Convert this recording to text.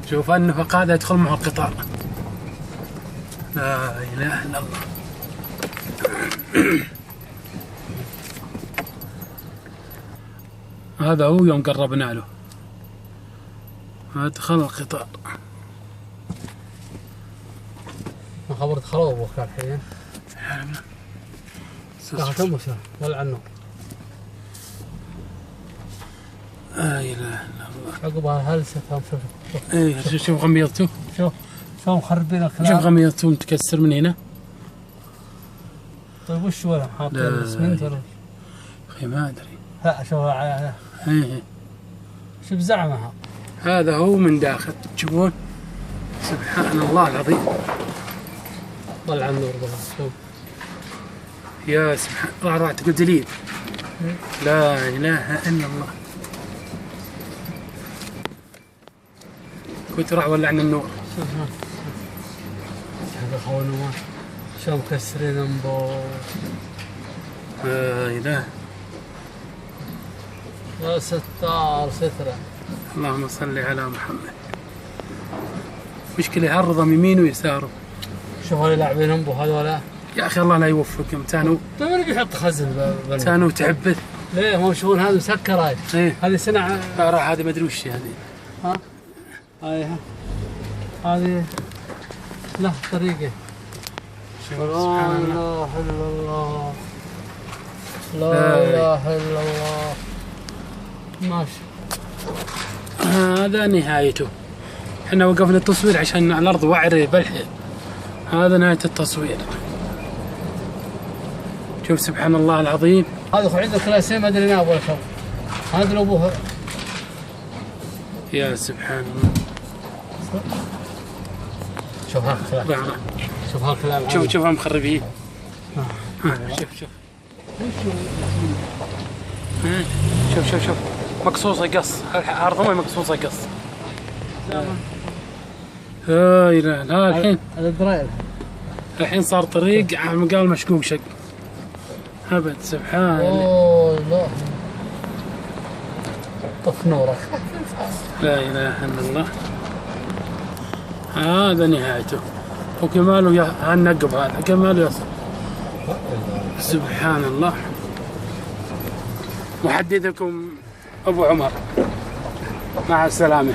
شوف أنه قاعد يدخل معه القطار. لا إله إلا الله. هذا هو يوم قربنا له ادخل القطار. ما خبرت خلاص ابوك الحين. كم وش ولا عنه. لا اله الا الله. عقبها هلسه فهم. شوف ايه شوف غميضته. شوف شلون مخربين الكلام. شوف غميضته متكسر من هنا. طيب وش ولا حاطين اسمنت ولا؟ اخي ما ادري. لا شوف ايه شوف زعمها. هذا هو من داخل تشوفون. سبحان الله العظيم. طلع النور شوف. يا سبحان الله. راح تقول دليل. لا اله الا الله. كنت راح ولعنا النور. شوف هذا خوانه شو مكسرين انبو. لا اله. يا ستار ستره. اللهم صل على محمد. مشكلة يعرضهم يمين ويساره. شوف هذول لاعبين انبو هذولا. يا اخي الله لا يوفقهم. تانو يحط خزن تانو تعبث. ليه هو شغل هذا مسكر هاي. ايه هذه سنة راح هذه ما ادري وش هذه. ها هاي هذه له طريقة. لا اله الا الله. لا اله الا الله. ماشي. هذا نهايته. احنا وقفنا التصوير عشان الارض وعرة بالحيل. هذا نهاية التصوير. شوف سبحان الله العظيم. هذا اخو عنده كلاسين ما ادري ناب ولا شو. هذا لو ابوه. يا سبحان الله. شوف هالكلام. شوف هالكلام. شوف مخربين. شوف شوف مقصوصة قص. عرضهم مقصوصة قص. هاي لا الحين. هذا الدرايل. الحين صار طريق قال مشقوق شق. أبد سبحان الله. اوه لا. طف نورك. لا إله إلا الله. هذا نهايته. وكماله هالنقب هذا كماله يصل. سبحان الله. محدثكم أبو عمر. مع السلامة.